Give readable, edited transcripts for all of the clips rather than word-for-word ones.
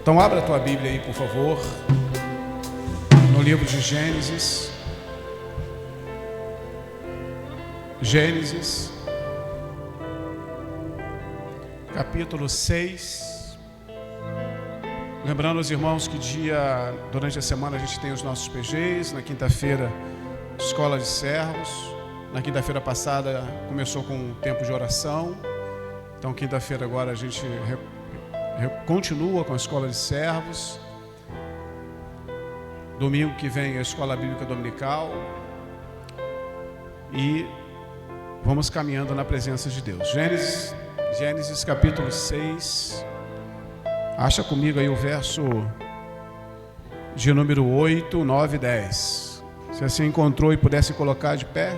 Então abra a tua Bíblia aí, por favor, no livro de Gênesis. Gênesis, capítulo 6. Lembrando aos irmãos que durante a semana a gente tem os nossos PGs. Na quinta-feira, escola de servos. Na quinta-feira passada começou com um tempo de oração. Então quinta-feira agora a gente continua com a escola de servos. Domingo que vem a escola bíblica dominical. E vamos caminhando na presença de Deus. Gênesis capítulo 6. Acha comigo aí o verso de número 8, 9 e 10. Se você encontrou e pudesse colocar de pé,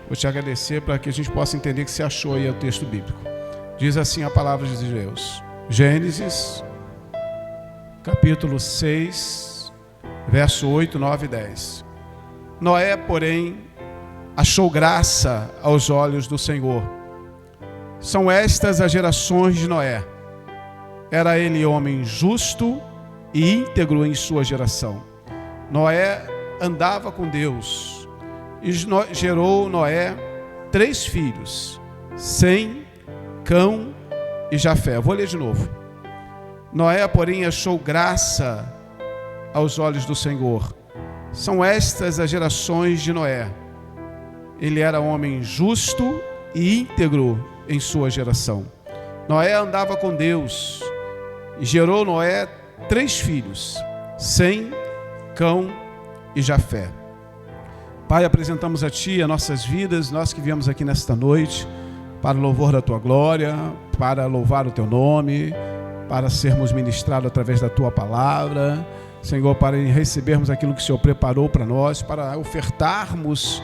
vou te agradecer para que a gente possa entender que você achou aí o texto bíblico. Diz assim a palavra de Deus. Gênesis capítulo 6, verso 8, 9 e 10. Noé, porém, achou graça aos olhos do Senhor. São estas as gerações de Noé. Era ele homem justo e íntegro em sua geração. Noé andava com Deus e gerou Noé 3 filhos, Sem, Cão e Jafé. Vou ler de novo. Noé, porém, achou graça aos olhos do Senhor. São estas as gerações de Noé. Ele era homem justo e íntegro em sua geração. Noé andava com Deus e gerou Noé 3 filhos, Sem, Cão e Jafé. Pai, apresentamos a Ti as nossas vidas, nós que viemos aqui nesta noite para o louvor da Tua glória, para louvar o Teu nome, para sermos ministrados através da Tua palavra, Senhor, para recebermos aquilo que o Senhor preparou para nós, para ofertarmos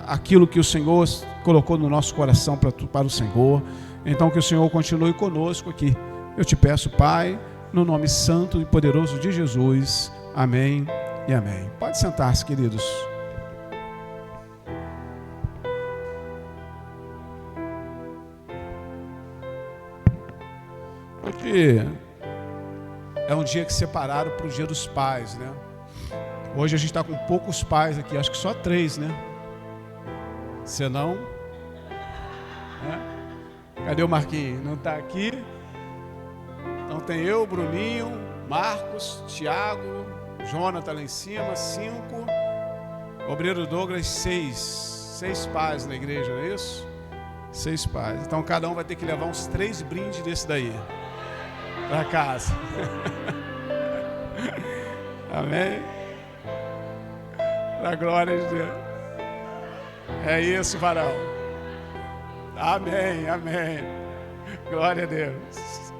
aquilo que o Senhor colocou no nosso coração para o Senhor. Então que o Senhor continue conosco aqui. Eu te peço, Pai, no nome santo e poderoso de Jesus. Amém e amém. Pode sentar-se, queridos. Hoje é um dia que separaram para o Dia dos Pais, né? Hoje a gente está com poucos pais aqui, acho que só 3, né? Senão, cadê o Marquinhos? Não está aqui. Então tem eu, Bruninho, Marcos, Tiago, Jonathan lá em cima, 5. Obreiro Douglas, 6. 6 pais na igreja, não é isso? 6 pais. Então cada um vai ter que levar uns 3 brindes desse daí para casa. Amém? Para a glória de Deus. É isso, varão. Amém, amém. Glória a Deus.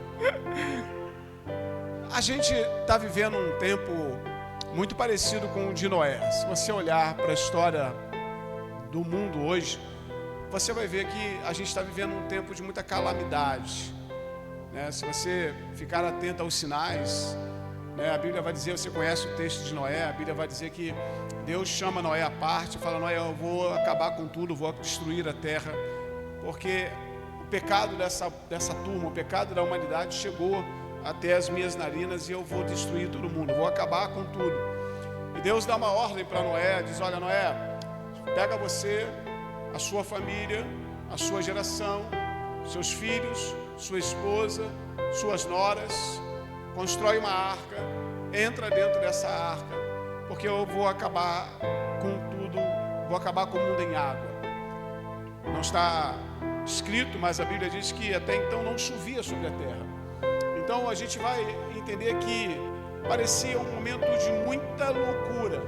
A gente está vivendo um tempo muito parecido com o de Noé. Se você olhar para a história do mundo hoje, você vai ver que a gente está vivendo um tempo de muita calamidade, né? Se você ficar atento aos sinais, né? A Bíblia vai dizer, você conhece o texto de Noé, a Bíblia vai dizer que Deus chama Noé à parte e fala: Noé, eu vou acabar com tudo, vou destruir a terra, porque o pecado dessa turma, o pecado da humanidade chegou até as minhas narinas e eu vou destruir todo mundo, eu vou acabar com tudo. E Deus dá uma ordem para Noé, diz: olha, Noé, pega você, a sua família, a sua geração, seus filhos, sua esposa, suas noras, constrói uma arca, entra dentro dessa arca, porque eu vou acabar com tudo, vou acabar com o mundo em água. Não está escrito, mas a Bíblia diz que até então não chovia sobre a terra. Então a gente vai entender que parecia um momento de muita loucura.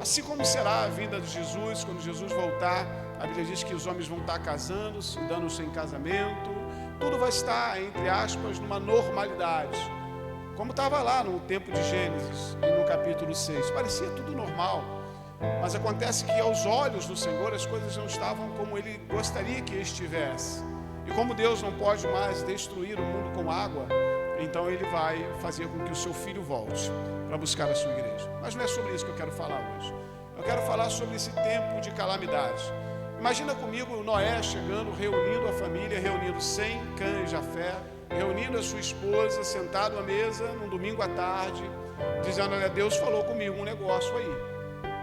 Assim como será a vida de Jesus, quando Jesus voltar, a Bíblia diz que os homens vão estar casando-se, dando-se em casamento, tudo vai estar, entre aspas, numa normalidade. Como estava lá no tempo de Gênesis, e no capítulo 6, parecia tudo normal. Mas acontece que aos olhos do Senhor as coisas não estavam como Ele gostaria que estivesse. E como Deus não pode mais destruir o mundo com água, então Ele vai fazer com que o seu Filho volte para buscar a sua igreja. Mas não é sobre isso que eu quero falar hoje. Eu quero falar sobre esse tempo de calamidade. Imagina comigo Noé chegando, reunindo a família, reunindo Sem, Cã e Jafé, reunindo a sua esposa, sentado à mesa, num domingo à tarde, dizendo: olha, Deus falou comigo um negócio aí.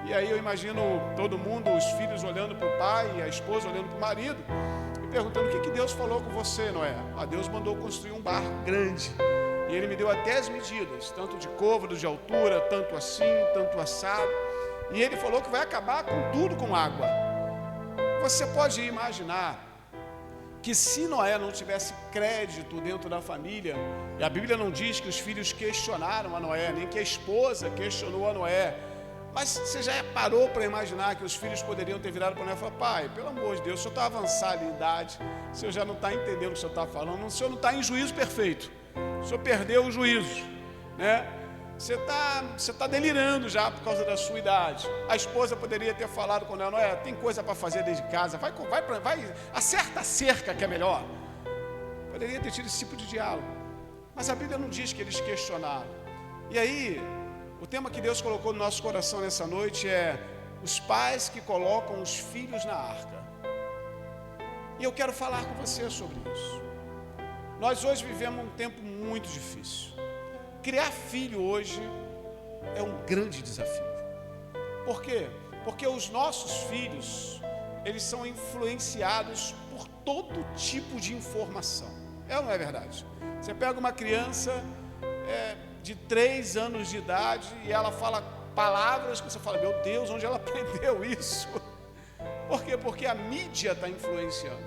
E aí eu imagino todo mundo, os filhos olhando para o pai, a esposa olhando para o marido, e perguntando: o que Deus falou com você, Noé? Deus mandou construir um barco grande, e Ele me deu até as medidas, tanto de côvado, de altura, tanto assim, tanto assado, e Ele falou que vai acabar com tudo com água. Você pode imaginar que se Noé não tivesse crédito dentro da família, e a Bíblia não diz que os filhos questionaram a Noé, nem que a esposa questionou a Noé, mas você já parou para imaginar que os filhos poderiam ter virado para Noé e falar: pai, pelo amor de Deus, o senhor está avançado em idade, o senhor já não está entendendo o que o senhor está falando, o senhor não está em juízo perfeito, o senhor perdeu o juízo, né? Você está delirando já por causa da sua idade. A esposa poderia ter falado com Noé: Noé, tem coisa para fazer desde casa, vai, acerta a cerca que é melhor. Poderia ter tido esse tipo de diálogo, mas a Bíblia não diz que eles questionaram. E aí, o tema que Deus colocou no nosso coração nessa noite é os pais que colocam os filhos na arca. E eu quero falar com você sobre isso. Nós hoje vivemos um tempo muito difícil. Criar filho hoje é um grande desafio. Por quê? Porque os nossos filhos, eles são influenciados por todo tipo de informação. É ou não é verdade? Você pega uma criança de 3 anos de idade e ela fala palavras que você fala: meu Deus, onde ela aprendeu isso? Por quê? Porque a mídia está influenciando.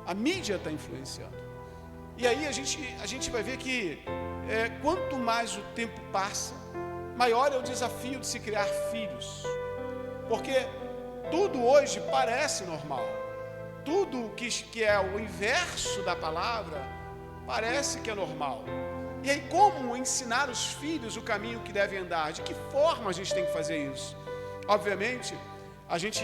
A mídia está influenciando. E aí a gente vai ver que quanto mais o tempo passa, maior é o desafio de se criar filhos. Porque tudo hoje parece normal. Tudo que é o inverso da palavra parece que é normal. E aí, como ensinar os filhos o caminho que devem andar? De que forma a gente tem que fazer isso? Obviamente, a gente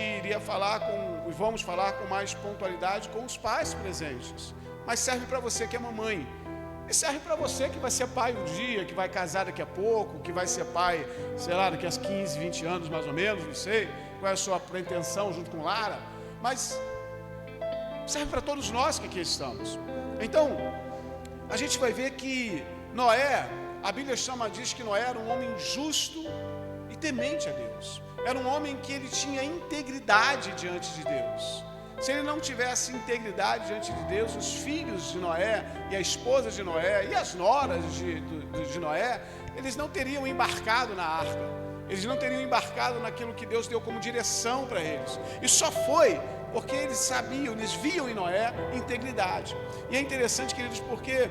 vamos falar com mais pontualidade com os pais presentes. Mas serve para você que é mamãe. E serve para você que vai ser pai um dia, que vai casar daqui a pouco, que vai ser pai, sei lá, daqui a 15, 20 anos mais ou menos, não sei qual é a sua pretensão junto com Lara. Mas serve para todos nós que aqui estamos. Então, a gente vai ver que Noé, a Bíblia diz que Noé era um homem justo e temente a Deus. Era um homem que ele tinha integridade diante de Deus. Se ele não tivesse integridade diante de Deus, os filhos de Noé e a esposa de Noé e as noras de Noé, eles não teriam embarcado na arca. Eles não teriam embarcado naquilo que Deus deu como direção para eles. E só foi porque eles sabiam, eles viam em Noé integridade. E é interessante, queridos, porque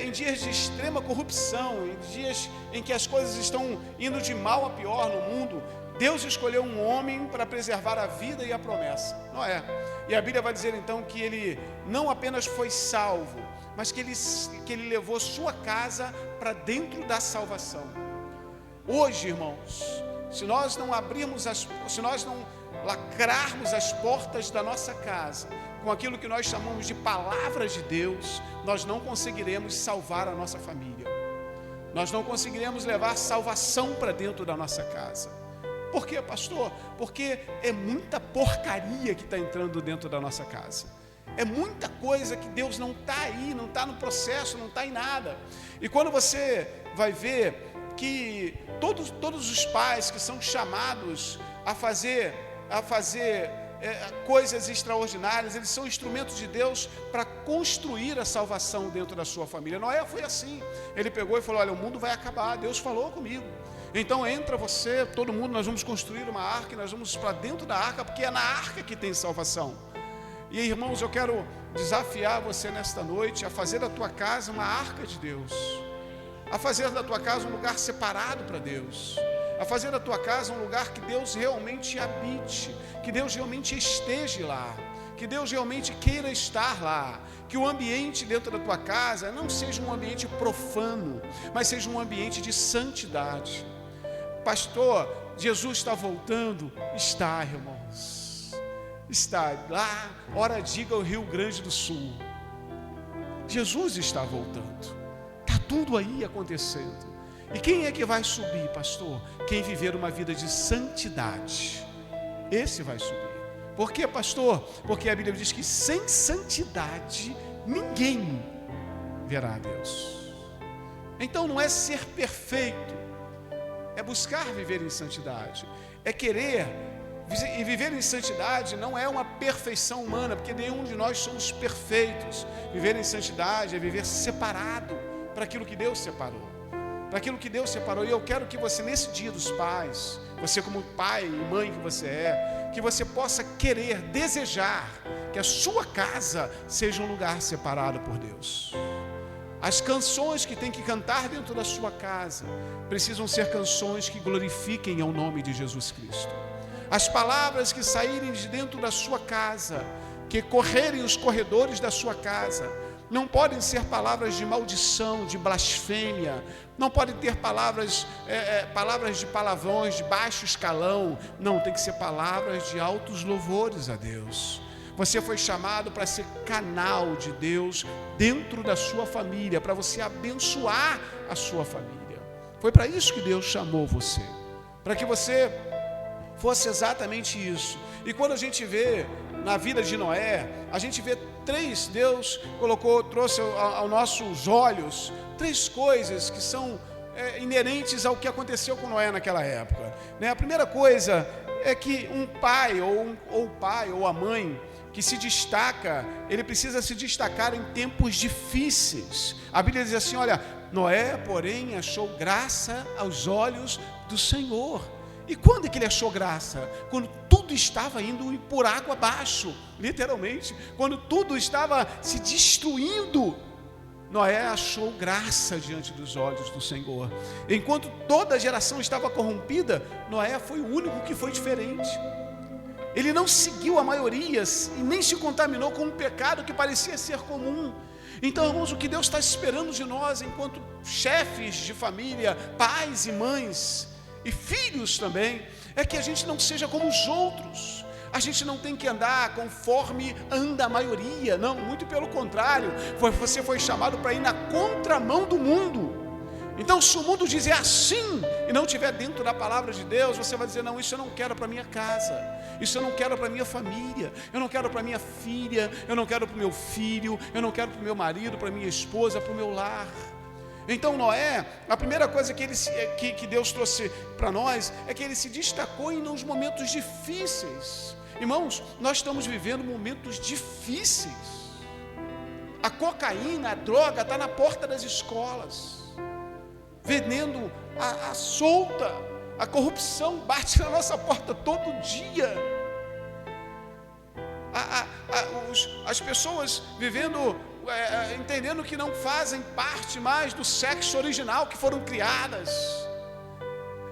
em dias de extrema corrupção, em dias em que as coisas estão indo de mal a pior no mundo, Deus escolheu um homem para preservar a vida e a promessa, Noé. E a Bíblia vai dizer então que ele não apenas foi salvo, mas que ele levou sua casa para dentro da salvação. Hoje, irmãos, se nós não lacrarmos as portas da nossa casa com aquilo que nós chamamos de palavras de Deus, nós não conseguiremos salvar a nossa família. Nós não conseguiremos levar salvação para dentro da nossa casa. Por quê, pastor? Porque é muita porcaria que está entrando dentro da nossa casa. É muita coisa que Deus não está aí, não está no processo, não está em nada. E quando você vai ver que todos os pais que são chamados a fazer coisas extraordinárias, eles são instrumentos de Deus para construir a salvação dentro da sua família. Noé foi assim. Ele pegou e falou: olha, o mundo vai acabar, Deus falou comigo. Então entra você, todo mundo, nós vamos construir uma arca e nós vamos para dentro da arca, porque é na arca que tem salvação. E irmãos, eu quero desafiar você nesta noite a fazer da tua casa uma arca de Deus, a fazer da tua casa um lugar separado para Deus, a fazer da tua casa um lugar que Deus realmente habite, que Deus realmente esteja lá, que Deus realmente queira estar lá, que o ambiente dentro da tua casa não seja um ambiente profano, mas seja um ambiente de santidade. Pastor, Jesus está voltando? Está, irmãos, está lá, ora diga o Rio Grande do Sul, Jesus está voltando, está tudo aí acontecendo. E quem é que vai subir, pastor? Quem viver uma vida de santidade, esse vai subir. Por quê, pastor? Porque a Bíblia diz que sem santidade ninguém verá a Deus. Então não é ser perfeito, é buscar viver em santidade, é querer. E viver em santidade não é uma perfeição humana, porque nenhum de nós somos perfeitos. Viver em santidade é viver separado para aquilo que Deus separou. Para aquilo que Deus separou. E eu quero que você, nesse dia dos pais, você como pai e mãe que você é, que você possa querer, desejar que a sua casa seja um lugar separado por Deus. As canções que tem que cantar dentro da sua casa precisam ser canções que glorifiquem ao nome de Jesus Cristo. As palavras que saírem de dentro da sua casa, que correrem os corredores da sua casa, não podem ser palavras de maldição, de blasfêmia, não podem ter palavras de palavrões, de baixo escalão. Não, tem que ser palavras de altos louvores a Deus. Você foi chamado para ser canal de Deus dentro da sua família, para você abençoar a sua família. Foi para isso que Deus chamou você, para que você fosse exatamente isso. E quando a gente vê na vida de Noé, a gente vê Deus trouxe aos nossos olhos três coisas que são inerentes ao que aconteceu com Noé naquela época. A primeira coisa é que um pai, ou a mãe, que se destaca, ele precisa se destacar em tempos difíceis. A Bíblia diz assim, olha, Noé, porém, achou graça aos olhos do Senhor. E quando é que ele achou graça? Quando tudo estava indo por água abaixo, literalmente. Quando tudo estava se destruindo, Noé achou graça diante dos olhos do Senhor. Enquanto toda a geração estava corrompida, Noé foi o único que foi diferente. Ele não seguiu a maioria e nem se contaminou com um pecado que parecia ser comum. Então, irmãos, o que Deus está esperando de nós, enquanto chefes de família, pais e mães, e filhos também, é que a gente não seja como os outros. A gente não tem que andar conforme anda a maioria, não, muito pelo contrário. Você foi chamado para ir na contramão do mundo. Então, se o mundo dizer assim e não estiver dentro da palavra de Deus, você vai dizer, não, isso eu não quero para minha casa, isso eu não quero para minha família, eu não quero para minha filha, eu não quero para o meu filho, eu não quero para o meu marido, para minha esposa, para o meu lar. Então Noé, a primeira coisa que Deus trouxe para nós é que ele se destacou nos momentos difíceis. Irmãos, nós estamos vivendo momentos difíceis. A cocaína, a droga está na porta das escolas, vendendo a solta. A corrupção bate na nossa porta todo dia. As pessoas vivendo, entendendo que não fazem parte mais do sexo original que foram criadas.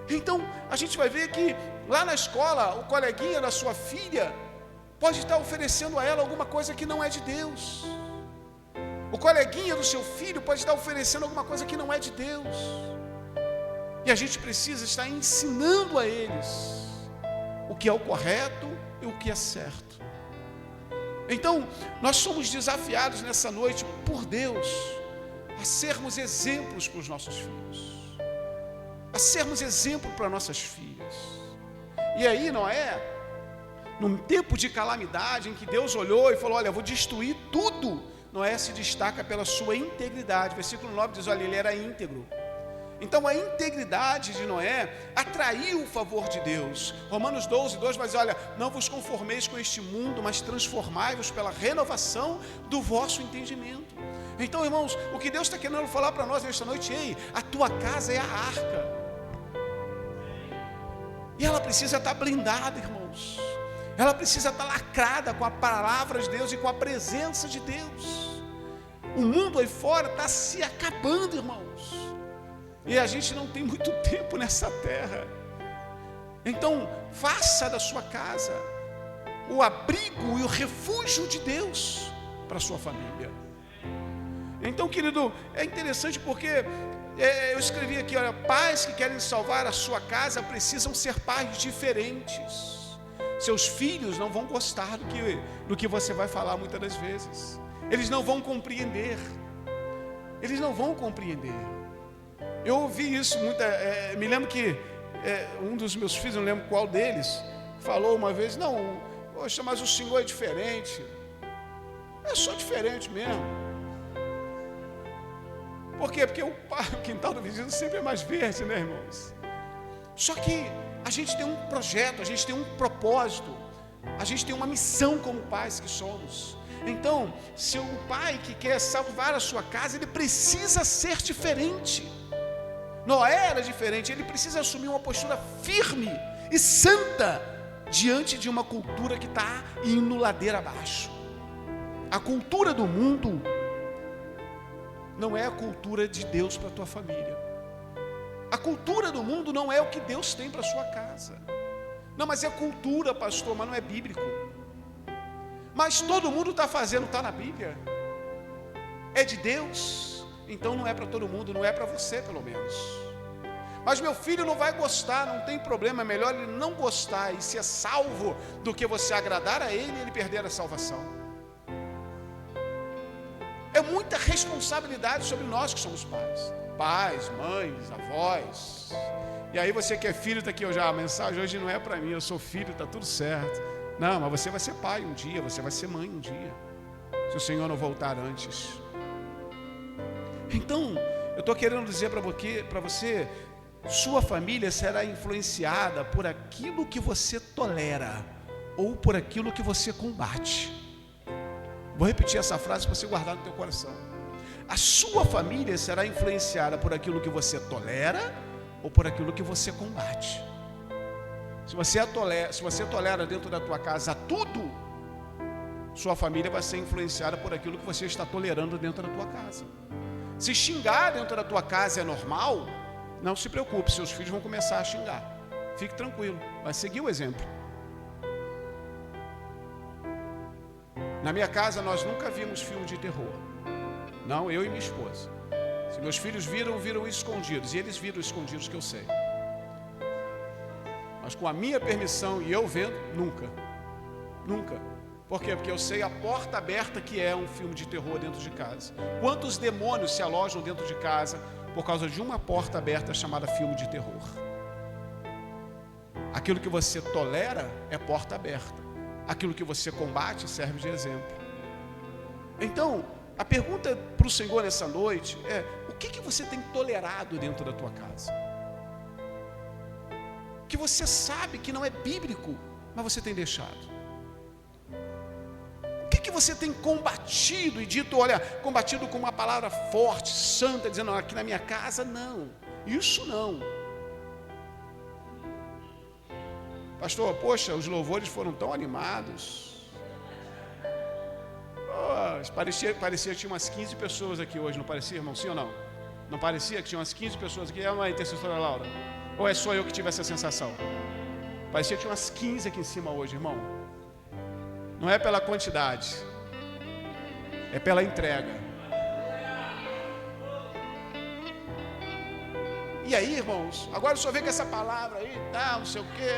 Então a gente vai ver que lá na escola o coleguinha da sua filha pode estar oferecendo a ela alguma coisa que não é de Deus. O coleguinha do seu filho pode estar oferecendo alguma coisa que não é de Deus. E a gente precisa estar ensinando a eles o que é o correto e o que é certo. Então, nós somos desafiados nessa noite por Deus a sermos exemplos para os nossos filhos, a sermos exemplo para nossas filhas. E aí, Noé, num tempo de calamidade em que Deus olhou e falou, olha, eu vou destruir tudo, Noé se destaca pela sua integridade. Versículo 9 diz, olha, ele era íntegro. Então a integridade de Noé atraiu o favor de Deus. Romanos 12:2 vai dizer, olha, não vos conformeis com este mundo, mas transformai-vos pela renovação do vosso entendimento. Então, irmãos, o que Deus está querendo falar para nós nesta noite, ei, a tua casa é a arca, e ela precisa estar blindada, irmãos. Ela precisa estar lacrada com a palavra de Deus e com a presença de Deus. O mundo aí fora está se acabando, irmãos, e a gente não tem muito tempo nessa terra. Então, faça da sua casa o abrigo e o refúgio de Deus para a sua família. Então, querido, é interessante porque eu escrevi aqui, olha, pais que querem salvar a sua casa precisam ser pais diferentes. Seus filhos não vão gostar do que você vai falar muitas das vezes. Eles não vão compreender. Eles não vão compreender. Eu ouvi isso me lembro que um dos meus filhos, não lembro qual deles, falou uma vez, não, poxa, mas o senhor é diferente. Eu sou diferente mesmo. Por quê? Porque o quintal do vizinho sempre é mais verde, né, irmãos? Só que a gente tem um projeto, a gente tem um propósito, a gente tem uma missão como pais que somos. Então, se o pai que quer salvar a sua casa, ele precisa ser diferente. Noé era diferente, ele precisa assumir uma postura firme e santa diante de uma cultura que está indo ladeira abaixo. A cultura do mundo não é a cultura de Deus para a tua família. A cultura do mundo não é o que Deus tem para a sua casa. Não, mas é cultura, pastor, mas não é bíblico. Mas todo mundo está fazendo, está na Bíblia. É de Deus, então não é para todo mundo, não é para você pelo menos. Mas meu filho não vai gostar, não tem problema, é melhor ele não gostar e ser salvo do que você agradar a ele e ele perder a salvação. É muita responsabilidade sobre nós que somos pais. Pais, mães, avós. E aí você que é filho, está aqui hoje, a mensagem hoje não é para mim, eu sou filho, está tudo certo. Não, mas você vai ser pai um dia, você vai ser mãe um dia, se o Senhor não voltar antes. Então, eu estou querendo dizer para você, sua família será influenciada por aquilo que você tolera, ou por aquilo que você combate. Vou repetir essa frase para você guardar no teu coração. A sua família será influenciada por aquilo que você tolera, ou por aquilo que você combate. Se você tolera dentro da tua casa tudo, sua família vai ser influenciada por aquilo que você está tolerando dentro da tua casa. Se xingar dentro da tua casa é normal, não se preocupe, seus filhos vão começar a xingar. Fique tranquilo, vai seguir o exemplo. Na minha casa nós nunca vimos filme de terror. Não, eu e minha esposa. Se meus filhos viram escondidos, e eles viram escondidos que eu sei. Mas com a minha permissão e eu vendo, nunca. Nunca. Por quê? Porque eu sei a porta aberta que é um filme de terror dentro de casa. Quantos demônios se alojam dentro de casa por causa de uma porta aberta chamada filme de terror? Aquilo que você tolera é porta aberta. Aquilo que você combate serve de exemplo. Então, a pergunta para o Senhor nessa noite é: o que você tem tolerado dentro da tua casa? Que você sabe que não é bíblico, mas você tem deixado. O que você tem combatido e dito, olha, combatido com uma palavra forte, santa, dizendo, aqui na minha casa, não, isso não. Pastor, poxa, os louvores foram tão animados. Oh, parecia que tinha umas 15 pessoas aqui hoje, não parecia, irmão? Sim ou não? Não parecia que tinha umas 15 pessoas aqui? É uma intercessora Laura? Ou é só eu que tive essa sensação? Parecia que tinha umas 15 aqui em cima hoje, irmão. Não é pela quantidade, é pela entrega. E aí, irmãos, agora o senhor vê com essa palavra aí, não sei o quê.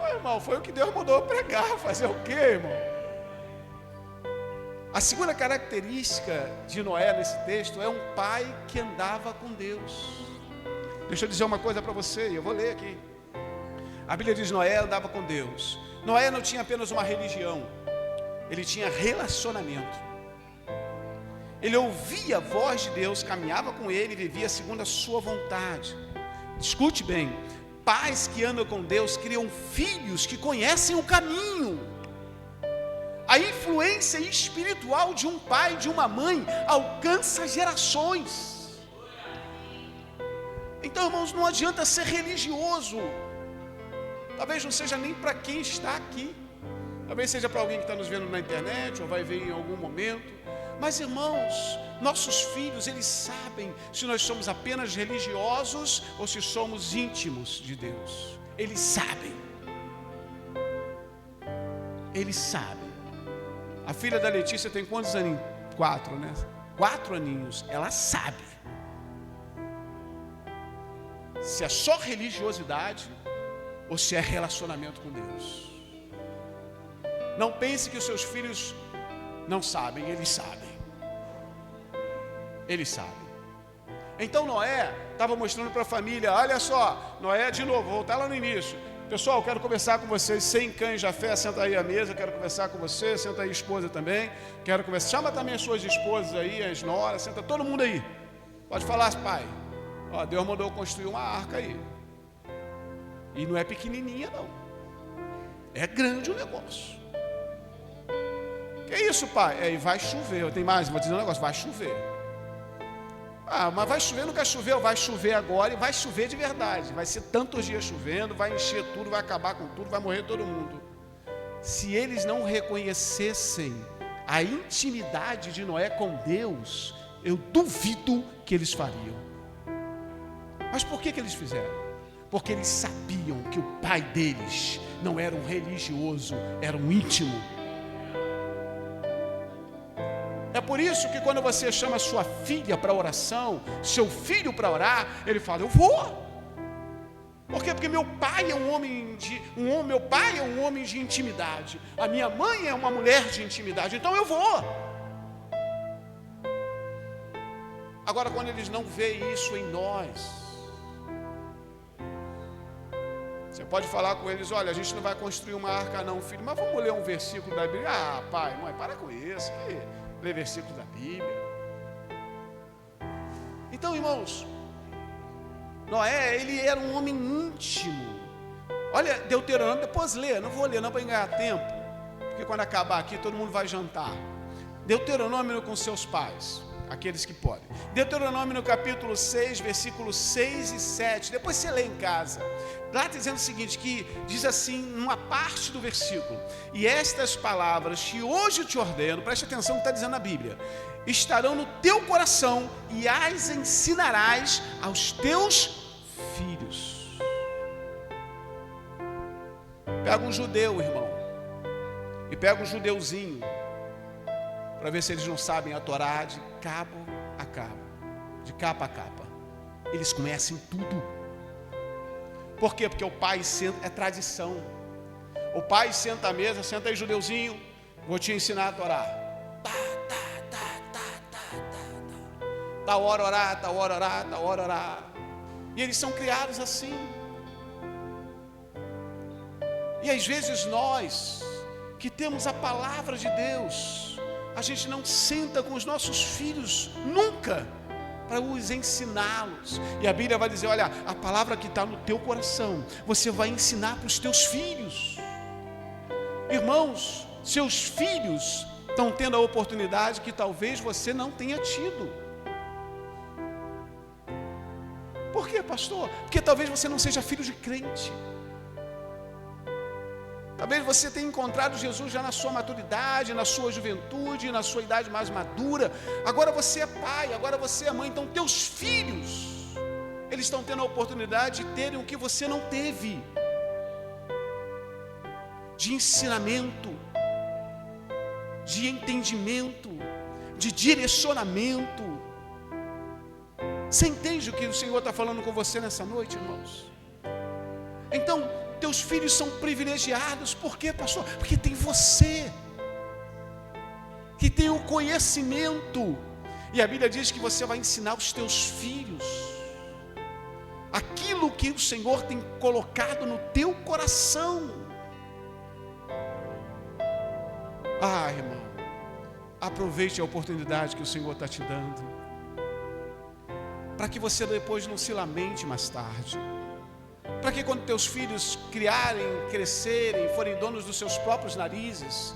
Ô, irmão, foi o que Deus mandou pregar, fazer o quê, irmão? A segunda característica de Noé nesse texto é um pai que andava com Deus. Deixa eu dizer uma coisa para você, eu vou ler aqui. A Bíblia diz: Noé andava com Deus. Noé não tinha apenas uma religião, ele tinha relacionamento. Ele ouvia a voz de Deus, caminhava com ele e vivia segundo a sua vontade. Escute bem, pais que andam com Deus criam filhos que conhecem o caminho. A influência espiritual de um pai, de uma mãe, alcança gerações. Então, irmãos, não adianta ser religioso. Talvez não seja nem para quem está aqui. Talvez seja para alguém que está nos vendo na internet, ou vai ver em algum momento. Mas, irmãos, nossos filhos, eles sabem se nós somos apenas religiosos ou se somos íntimos de Deus. Eles sabem. Eles sabem. A filha da Letícia tem quantos aninhos? 4, né? 4 aninhos. Ela sabe. Se é só religiosidade ou se é relacionamento com Deus. Não pense que os seus filhos não sabem, eles sabem. Eles sabem. Então Noé estava mostrando para a família, olha só, Noé de novo, vou voltar lá no início. Pessoal, quero conversar com vocês, sem cães de fé, senta aí à mesa, quero conversar com você, senta aí a esposa também, quero conversar, chama também as suas esposas aí, as noras, senta todo mundo aí. Pode falar, pai, ó, Deus mandou construir uma arca aí. E não é pequenininha não. É grande o negócio. Que isso, pai? E vai chover. Tem mais, vou dizer um negócio, vai chover. Ah, mas vai chover, não quer chover? Vai chover agora e vai chover de verdade. Vai ser tantos dias chovendo, vai encher tudo, vai acabar com tudo, vai morrer todo mundo. Se eles não reconhecessem a intimidade de Noé com Deus, eu duvido que eles fariam. Mas por que eles fizeram? Porque eles sabiam que o pai deles não era um religioso, era um íntimo. É por isso que quando você chama sua filha para oração, seu filho para orar, ele fala, eu vou. Por quê? Porque meu pai é meu pai é um homem de intimidade. A minha mãe é uma mulher de intimidade, então eu vou. Agora, quando eles não veem isso em nós, você pode falar com eles, olha, a gente não vai construir uma arca não, filho, mas vamos ler um versículo da Bíblia. Ah, pai, mãe, para com isso, ler versículos da Bíblia. Então, irmãos, Noé, ele era um homem íntimo. Olha, Deuteronômio, depois lê, não vou ler não para ganhar tempo, porque quando acabar aqui todo mundo vai jantar. Deuteronômio com seus pais, aqueles que podem. Deuteronômio no capítulo 6, versículos 6 e 7, depois você lê em casa. Lá está dizendo o seguinte, que diz assim, numa parte do versículo, e estas palavras que hoje te ordeno, preste atenção no que está dizendo na Bíblia, estarão no teu coração e as ensinarás aos teus filhos. Pega um judeu, irmão, e pega um judeuzinho, para ver se eles não sabem a Torá de cabo a cabo, de capa a capa. Eles conhecem tudo. Por quê? Porque o pai senta, é tradição. O pai senta à mesa, senta aí, judeuzinho, vou te ensinar a Torá. Tal hora orar, tal hora orar, tal hora orar. E eles são criados assim. E às vezes nós, que temos a palavra de Deus, a gente não senta com os nossos filhos nunca para os ensiná-los. E a Bíblia vai dizer, olha, a palavra que está no teu coração, você vai ensinar para os teus filhos. Irmãos, seus filhos estão tendo a oportunidade que talvez você não tenha tido. Por quê, pastor? Porque talvez você não seja filho de crente. Talvez você tenha encontrado Jesus já na sua maturidade, na sua juventude, na sua idade mais madura. Agora você é pai, agora você é mãe. Então teus filhos, eles estão tendo a oportunidade de terem o que você não teve. De ensinamento, de entendimento, de direcionamento. Você entende o que o Senhor está falando com você nessa noite, irmãos? Então, teus filhos são privilegiados. Por quê, pastor? Porque tem você, que tem o conhecimento. E a Bíblia diz que você vai ensinar os teus filhos aquilo que o Senhor tem colocado no teu coração. Ah, irmão, aproveite a oportunidade que o Senhor está te dando, para que você depois não se lamente mais tarde. Para que quando teus filhos criarem, crescerem, forem donos dos seus próprios narizes,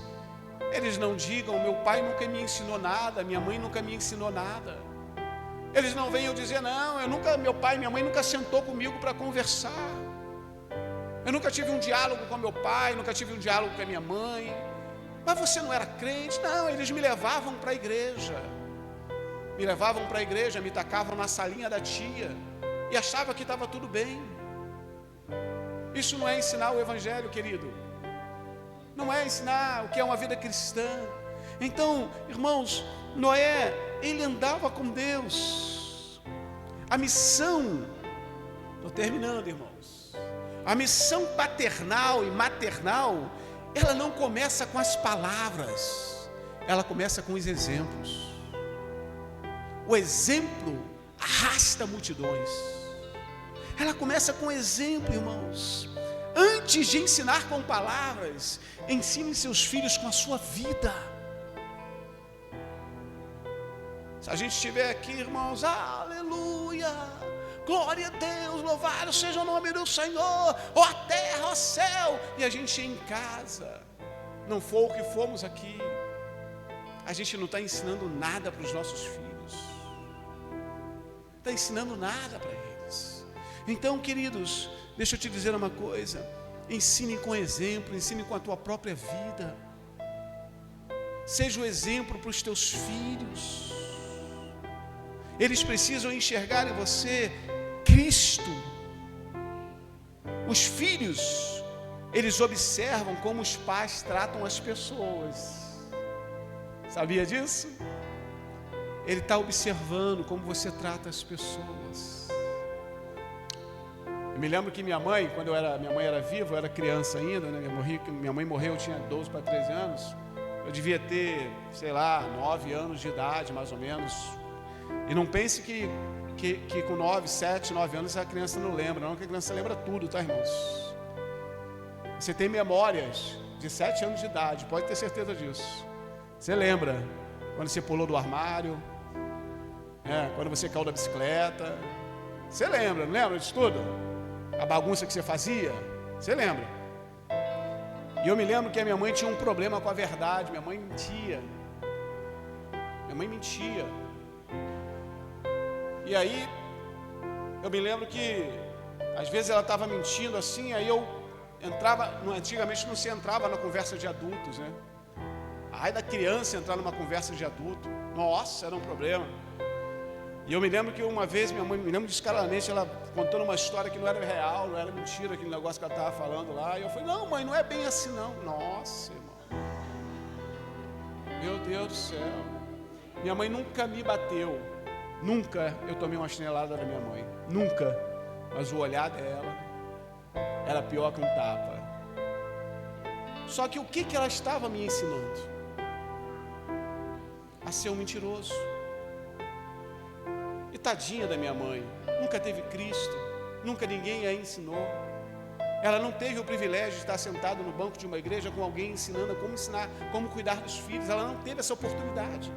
eles não digam, meu pai nunca me ensinou nada, minha mãe nunca me ensinou nada. Eles não venham dizer, não, meu pai e minha mãe nunca sentou comigo para conversar. Eu nunca tive um diálogo com meu pai, nunca tive um diálogo com a minha mãe. Mas você não era crente? Não, eles me levavam para a igreja. Me levavam para a igreja, me tacavam na salinha da tia e achava que estava tudo bem. Isso não é ensinar o evangelho, querido. Não é ensinar o que é uma vida cristã. Então, irmãos, Noé, ele andava com Deus. A missão, estou terminando, irmãos. A missão paternal e maternal, ela não começa com as palavras, ela começa com os exemplos. O exemplo arrasta multidões. Ela começa com exemplo, irmãos. Antes de ensinar com palavras, ensine seus filhos com a sua vida. Se a gente estiver aqui, irmãos, aleluia, glória a Deus, louvado seja o nome do Senhor, ó terra, ó céu, e a gente em casa não for o que fomos aqui, a gente não está ensinando nada para os nossos filhos, está ensinando nada para eles. Então, queridos, deixa eu te dizer uma coisa, ensine com exemplo, ensine com a tua própria vida, seja o exemplo para os teus filhos. Eles precisam enxergar em você Cristo. Os filhos, eles observam como os pais tratam as pessoas. Sabia disso? Ele está observando como você trata as pessoas. Eu me lembro que minha mãe, quando minha mãe era viva, eu era criança ainda, né? Minha mãe morreu, eu tinha 12 para 13 anos. Eu devia ter, sei lá, 9 anos de idade, mais ou menos. E não pense que com 9, 7, 9 anos a criança não lembra, não, que a criança lembra tudo, tá, irmãos? Você tem memórias de 7 anos de idade, pode ter certeza disso. Você lembra quando você pulou do armário, quando você caiu da bicicleta, você lembra, não lembra disso tudo? A bagunça que você fazia, você lembra? E eu me lembro que a minha mãe tinha um problema com a verdade, minha mãe mentia. E aí, eu me lembro que, às vezes ela estava mentindo assim, aí eu entrava, antigamente não se entrava na conversa de adultos, né? Ai da criança entrar numa conversa de adulto, nossa, era um problema. E eu me lembro que uma vez, minha mãe, me lembro descaradamente, ela contando uma história que não era real, não era mentira, aquele negócio que ela estava falando lá, e eu falei, não mãe, não é bem assim não. Nossa, irmão, meu Deus do céu, minha mãe nunca me bateu, nunca eu tomei uma chinelada da minha mãe, nunca, mas o olhar dela era pior que um tapa. Só que o que ela estava me ensinando? A ser um mentiroso. E tadinha da minha mãe, nunca teve Cristo, nunca ninguém a ensinou. Ela não teve o privilégio de estar sentada no banco de uma igreja com alguém ensinando como cuidar dos filhos. Ela não teve essa oportunidade.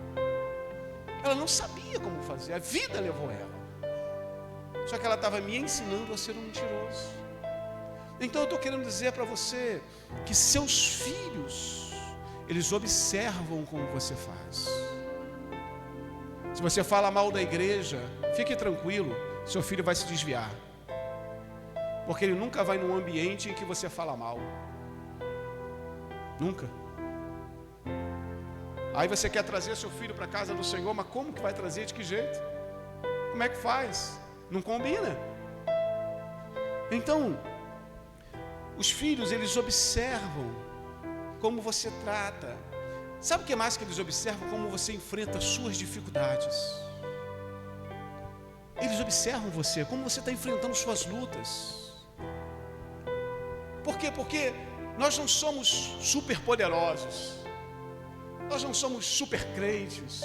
Ela não sabia como fazer, a vida levou ela. Só que ela estava me ensinando a ser um mentiroso. Então eu estou querendo dizer para você que seus filhos, eles observam como você faz. Se você fala mal da igreja, fique tranquilo, seu filho vai se desviar. Porque ele nunca vai num ambiente em que você fala mal. Nunca. Aí você quer trazer seu filho para a casa do Senhor, mas como que vai trazer? De que jeito? Como é que faz? Não combina. Então, os filhos, eles observam como você trata. Sabe o que mais que eles observam? Como você enfrenta as suas dificuldades. Eles observam você, como você está enfrentando suas lutas. Por quê? Porque nós não somos super poderosos. Nós não somos super crentes,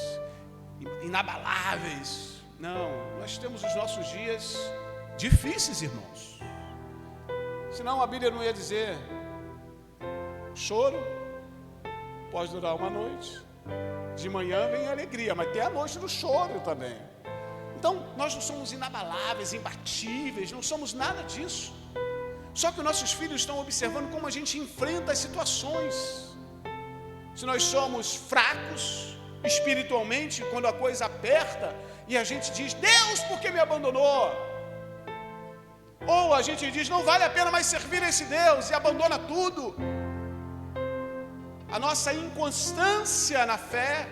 inabaláveis. Não, nós temos os nossos dias difíceis, irmãos. Senão a Bíblia não ia dizer, choro pode durar uma noite, de manhã vem a alegria, mas tem a noite do choro também. Então, nós não somos inabaláveis, imbatíveis, não somos nada disso. Só que os nossos filhos estão observando como a gente enfrenta as situações. Se nós somos fracos espiritualmente, quando a coisa aperta, e a gente diz, Deus, por que me abandonou? Ou a gente diz, não vale a pena mais servir a esse Deus, e abandona tudo. A nossa inconstância na fé,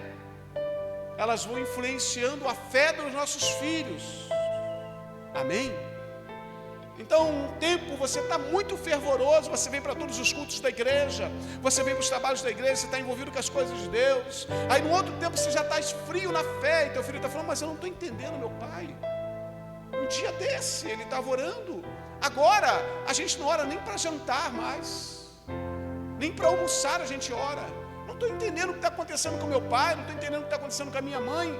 elas vão influenciando a fé dos nossos filhos. Amém? Então, um tempo você está muito fervoroso, você vem para todos os cultos da igreja, você vem para os trabalhos da igreja, você está envolvido com as coisas de Deus. Aí no outro tempo você já está frio na fé, e teu filho está falando, mas eu não estou entendendo meu pai. Um dia desse, ele estava orando. Agora, a gente não ora nem para jantar mais, nem para almoçar a gente ora. Não estou entendendo o que está acontecendo com meu pai, não estou entendendo o que está acontecendo com a minha mãe.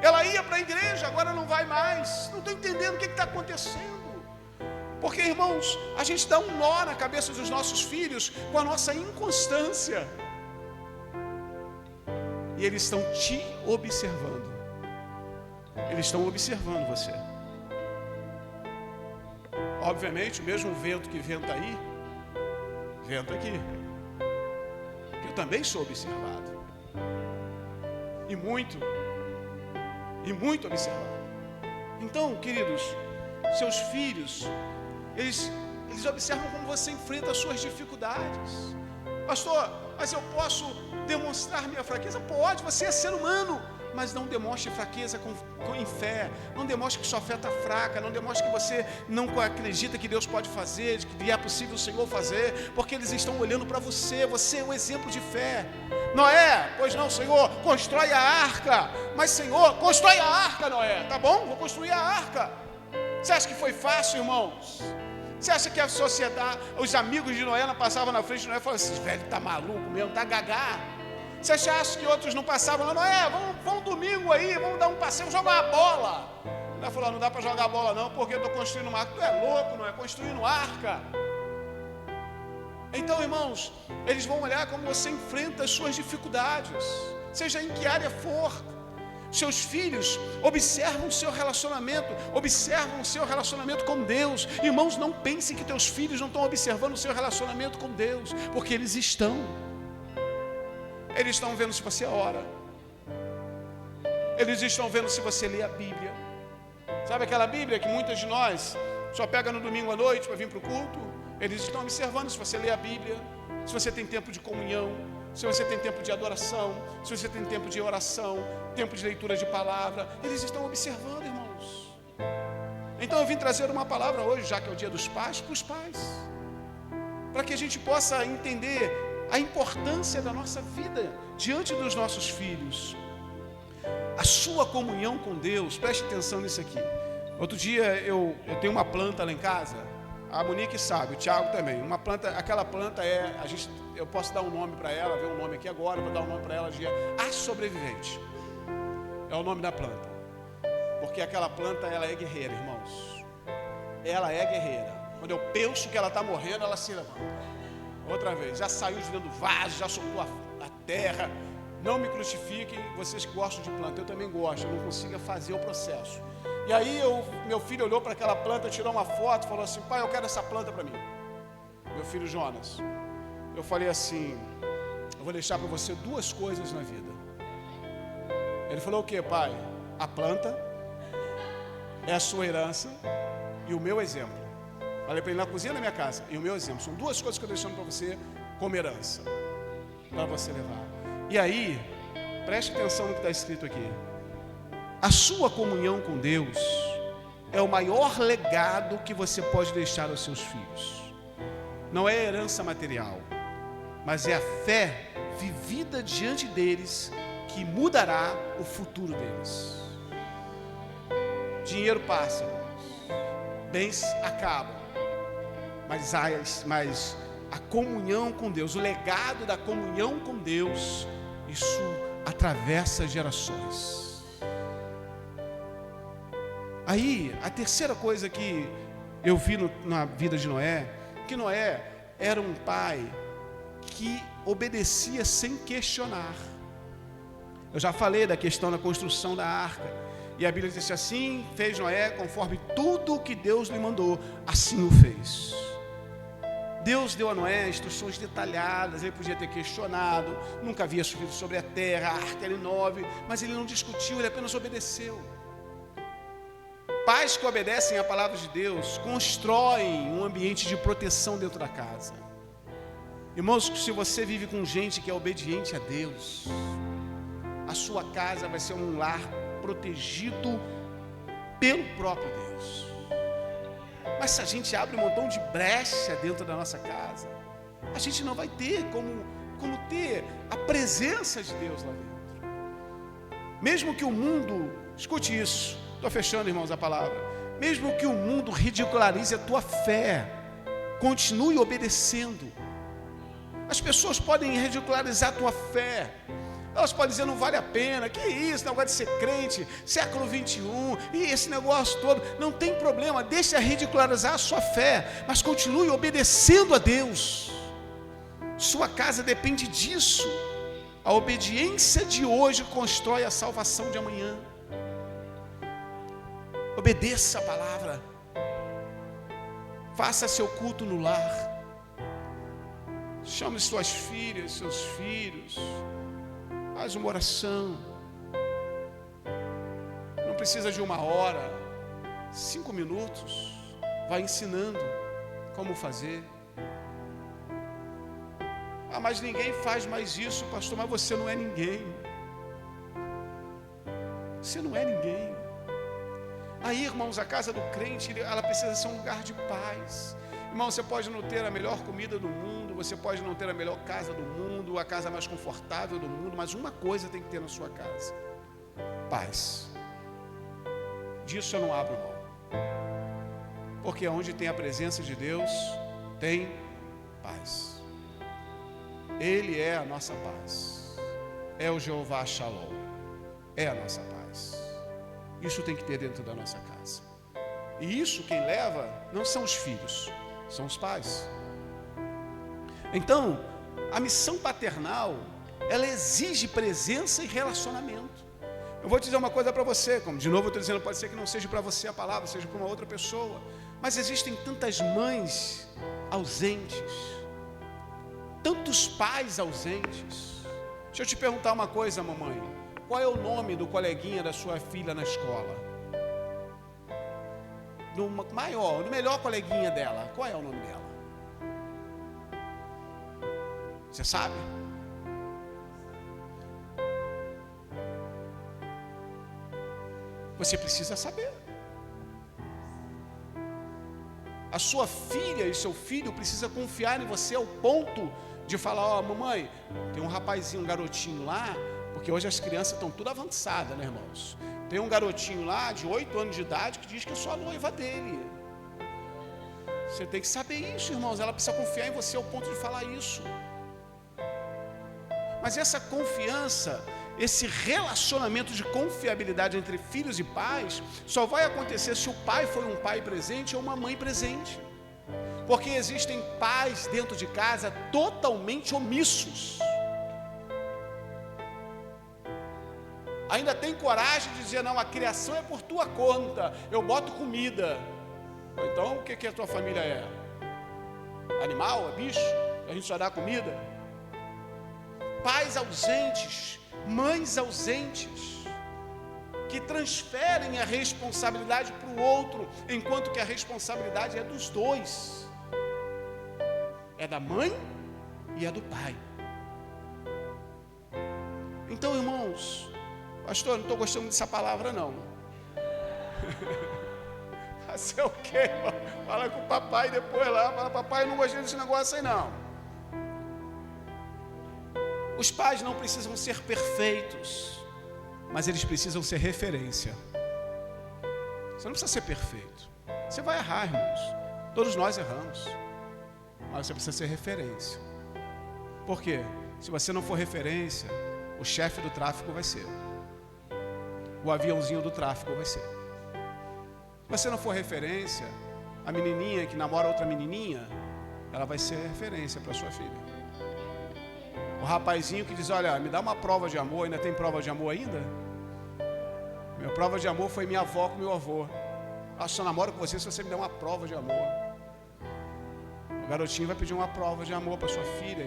Ela ia para a igreja, agora não vai mais. Não estou entendendo o que está acontecendo. Porque, irmãos, a gente dá um nó na cabeça dos nossos filhos com a nossa inconstância. E eles estão te observando. eles estão observando você. Obviamente, o mesmo vento que venta aí, venta aqui. Eu também sou observado. E muito observado. Então, queridos, seus filhos, eles observam como você enfrenta as suas dificuldades. Pastor, mas eu posso demonstrar minha fraqueza? Pode, você é ser humano. Mas não demonstre fraqueza em fé. Não demonstre que sua fé está fraca. Não demonstre que você não acredita que Deus pode fazer, que é possível o Senhor fazer, porque eles estão olhando para você. Você é um exemplo de fé. Noé, pois não, Senhor, constrói a arca. Mas, Senhor, constrói a arca, Noé. Tá bom, vou construir a arca. Você acha que foi fácil, irmãos? Você acha que a sociedade, os amigos de Noé não passavam na frente de Noé e falavam assim: esse velho tá maluco mesmo, tá gagá. Você acha que outros não passavam lá? Noé, vamos domingo aí, vamos dar um passeio, jogar uma bola. Ele falou: não dá para jogar bola não, porque eu estou construindo uma arca. Tu é louco, não é? Construindo arca. Então, irmãos, eles vão olhar como você enfrenta as suas dificuldades, seja em que área for. Seus filhos observam o seu relacionamento, com Deus. Irmãos, não pense que teus filhos não estão observando o seu relacionamento com Deus, porque eles estão. Eles estão vendo se você ora. Eles estão vendo se você lê a Bíblia. Sabe aquela Bíblia que muitas de nós só pega no domingo à noite para vir para o culto? Eles estão observando se você lê a Bíblia, se você tem tempo de comunhão, se você tem tempo de adoração, se você tem tempo de oração, tempo de leitura de palavra. Eles estão observando, irmãos. Então eu vim trazer uma palavra hoje, já que é o dia dos pais, para os pais, para que a gente possa entender a importância da nossa vida diante dos nossos filhos. A sua comunhão com Deus, preste atenção nisso aqui. Outro dia eu tenho uma planta lá em casa, a Monique sabe, o Thiago também. Uma planta, aquela planta eu posso dar um nome para ela, ver um nome aqui agora, vou dar um nome para ela de A Sobrevivente. É o nome da planta. Porque aquela planta, ela é guerreira, irmãos. Ela é guerreira. Quando eu penso que ela está morrendo, ela se levanta. Outra vez, já saiu de dentro do vaso, já soltou a terra. Não me crucifiquem, vocês que gostam de planta, eu também gosto, eu não consigo fazer o processo. E aí meu filho olhou para aquela planta, tirou uma foto, falou assim: pai, eu quero essa planta para mim. Meu filho Jonas. Eu falei assim: eu vou deixar para você duas coisas na vida. Ele falou: o que, pai? A planta é a sua herança e o meu exemplo. Falei para ele: na cozinha da minha casa e o meu exemplo. São duas coisas que eu deixando para você como herança, para você levar. E aí, preste atenção no que está escrito aqui. A sua comunhão com Deus é o maior legado que você pode deixar aos seus filhos. Não é herança material, mas é a fé vivida diante deles que mudará o futuro deles. Dinheiro passa, bens acabam, mas a comunhão com Deus, o legado da comunhão com Deus, isso atravessa gerações. Aí, a terceira coisa que eu vi na vida de Noé, que Noé era um pai que obedecia sem questionar. Eu já falei da questão da construção da arca, e a Bíblia diz assim: fez Noé conforme tudo o que Deus lhe mandou, assim o fez. Deus deu a Noé instruções detalhadas, ele podia ter questionado, nunca havia subido sobre a terra, a arca era enorme, mas ele não discutiu, ele apenas obedeceu. Pais que obedecem à palavra de Deus constroem um ambiente de proteção dentro da casa. Irmãos, se você vive com gente que é obediente a Deus, a sua casa vai ser um lar protegido pelo próprio Deus. Mas se a gente abre um montão de brecha dentro da nossa casa, a gente não vai ter como ter a presença de Deus lá dentro. Mesmo que o mundo, escute isso, estou fechando, irmãos, a palavra. Mesmo que o mundo ridicularize a tua fé, continue obedecendo. As pessoas podem ridicularizar a tua fé. Elas podem dizer: não vale a pena, que isso, negócio de ser crente, século 21, e esse negócio todo. Não tem problema, deixa ridicularizar a sua fé, mas continue obedecendo a Deus. Sua casa depende disso. A obediência de hoje constrói a salvação de amanhã. Obedeça a palavra. Faça seu culto no lar. Chame suas filhas, seus filhos. Faz uma oração. Não precisa de 1 hora, 5 minutos. Vai ensinando como fazer. Ah, mas ninguém faz mais isso, pastor. Mas você não é ninguém. Você não é ninguém. Aí, irmãos, a casa do crente, ela precisa ser um lugar de paz. Irmão, você pode não ter a melhor comida do mundo, você pode não ter a melhor casa do mundo, a casa mais confortável do mundo, mas uma coisa tem que ter na sua casa: paz. Disso eu não abro mão. Porque onde tem a presença de Deus, tem paz. Ele é a nossa paz. É o Jeová Shalom. É a nossa paz. Isso tem que ter dentro da nossa casa. E isso quem leva não são os filhos, são os pais. Então, a missão paternal, ela exige presença e relacionamento. Eu vou dizer uma coisa para você, como de novo eu estou dizendo, pode ser que não seja para você a palavra, seja para uma outra pessoa, mas existem tantas mães ausentes, tantos pais ausentes. Deixa eu te perguntar uma coisa, mamãe. Qual é o nome do coleguinha da sua filha na escola? Do maior, do melhor coleguinha dela. Qual é o nome dela? Você sabe? Você precisa saber. A sua filha e seu filho precisam confiar em você ao ponto de falar: ó, mamãe, tem um rapazinho, um garotinho lá. Porque hoje as crianças estão tudo avançadas, né, irmãos? Tem um garotinho lá de 8 anos de idade que diz que eu sou a noiva dele. Você tem que saber isso, irmãos. Ela precisa confiar em você ao ponto de falar isso. Mas essa confiança, esse relacionamento de confiabilidade entre filhos e pais, só vai acontecer se o pai for um pai presente ou uma mãe presente. Porque existem pais dentro de casa totalmente omissos. Ainda tem coragem de dizer: não, a criação é por tua conta, eu boto comida. Então, o que a tua família é? Animal? É bicho? A gente só dá comida? Pais ausentes, mães ausentes, que transferem a responsabilidade para o outro, enquanto que a responsabilidade é dos dois. É da mãe e é do pai. Então, irmãos, pastor, eu não estou gostando dessa palavra, não. Fazer o quê, irmão? Fala com o papai depois lá. Fala: papai, eu não gostei desse negócio aí, não. Os pais não precisam ser perfeitos, mas eles precisam ser referência. Você não precisa ser perfeito. Você vai errar, irmãos. Todos nós erramos. Mas você precisa ser referência. Por quê? Se você não for referência, o chefe do tráfico vai ser. O aviãozinho do tráfico vai ser. Se você não for referência, a menininha que namora outra menininha, ela vai ser referência para sua filha. O rapazinho que diz: olha, me dá uma prova de amor. Ainda tem prova de amor ainda? Minha prova de amor foi minha avó com meu avô. Eu só namoro com você se você me der uma prova de amor. O garotinho vai pedir uma prova de amor para sua filha.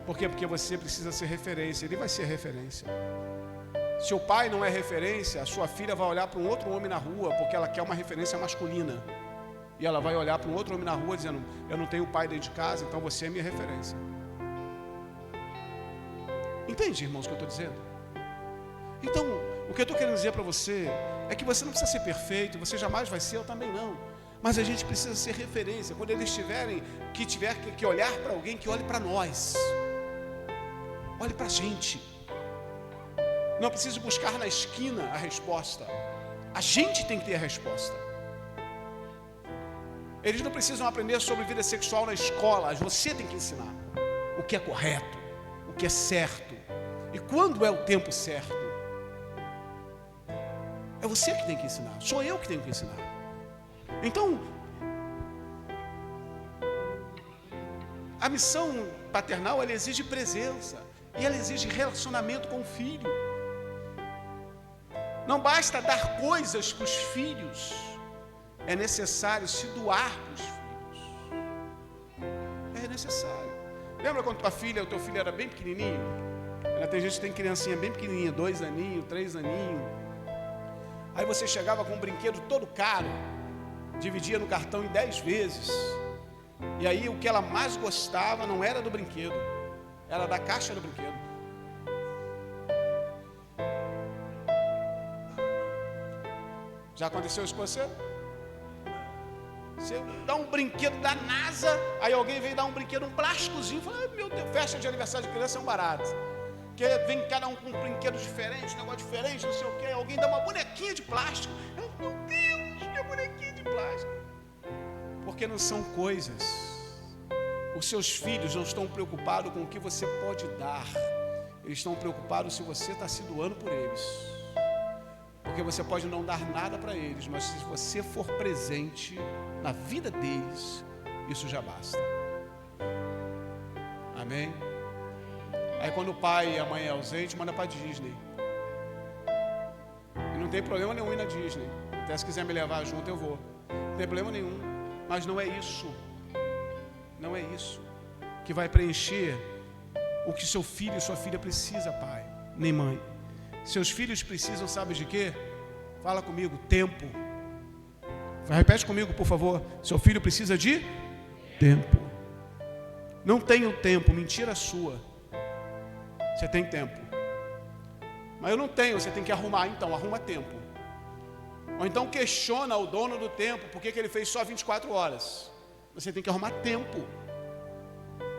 Por quê? Porque você precisa ser referência. Ele vai ser referência. Se o pai não é referência, a sua filha vai olhar para um outro homem na rua, porque ela quer uma referência masculina. E ela vai olhar para um outro homem na rua dizendo: eu não tenho pai dentro de casa, então você é minha referência. Entende, irmãos, o que eu estou dizendo? Então, o que eu estou querendo dizer para você é que você não precisa ser perfeito, você jamais vai ser, eu também não. Mas a gente precisa ser referência. Quando eles tiver que olhar para alguém, que olhe para nós. Olhe para a gente. Não precisa buscar na esquina a resposta. A gente tem que ter a resposta. Eles não precisam aprender sobre vida sexual na escola. Você tem que ensinar o que é correto, o que é certo e quando é o tempo certo. É você que tem que ensinar. Sou eu que tenho que ensinar. Então, a missão paternal, ela exige presença e ela exige relacionamento com o filho. Não basta dar coisas para os filhos, é necessário se doar para os filhos. É necessário. Lembra quando o teu filho era bem pequenininho? Tem gente que tem criancinha bem pequenininha, 2 aninhos, 3 aninhos. Aí você chegava com um brinquedo todo caro, dividia no cartão em 10 vezes. E aí o que ela mais gostava não era do brinquedo, era da caixa do brinquedo. Já aconteceu isso com você? Você dá um brinquedo da NASA, aí alguém vem dar um brinquedo, um plásticozinho, fala, meu Deus, festa de aniversário de criança é um barato. Porque vem cada um com um brinquedo diferente, um negócio diferente, não sei o quê. Alguém dá uma bonequinha de plástico. Meu Deus, minha bonequinha de plástico. Porque não são coisas. Os seus filhos não estão preocupados com o que você pode dar. Eles estão preocupados se você está se doando por eles. Porque você pode não dar nada para eles, mas se você for presente na vida deles, isso já basta. Amém? Aí quando o pai e a mãe é ausente, manda para Disney. E não tem problema nenhum ir na Disney. Até se quiser me levar junto, eu vou. Não tem problema nenhum. Mas não é isso. Não é isso que vai preencher o que seu filho e sua filha precisa, pai, nem mãe. Seus filhos precisam, sabe de quê? Fala comigo, tempo. Repete comigo, por favor. Seu filho precisa de tempo. Não tenho tempo, mentira sua. Você tem tempo. Mas eu não tenho, você tem que arrumar, então, arruma tempo. Ou então questiona o dono do tempo, por que ele fez só 24 horas. Você tem que arrumar tempo.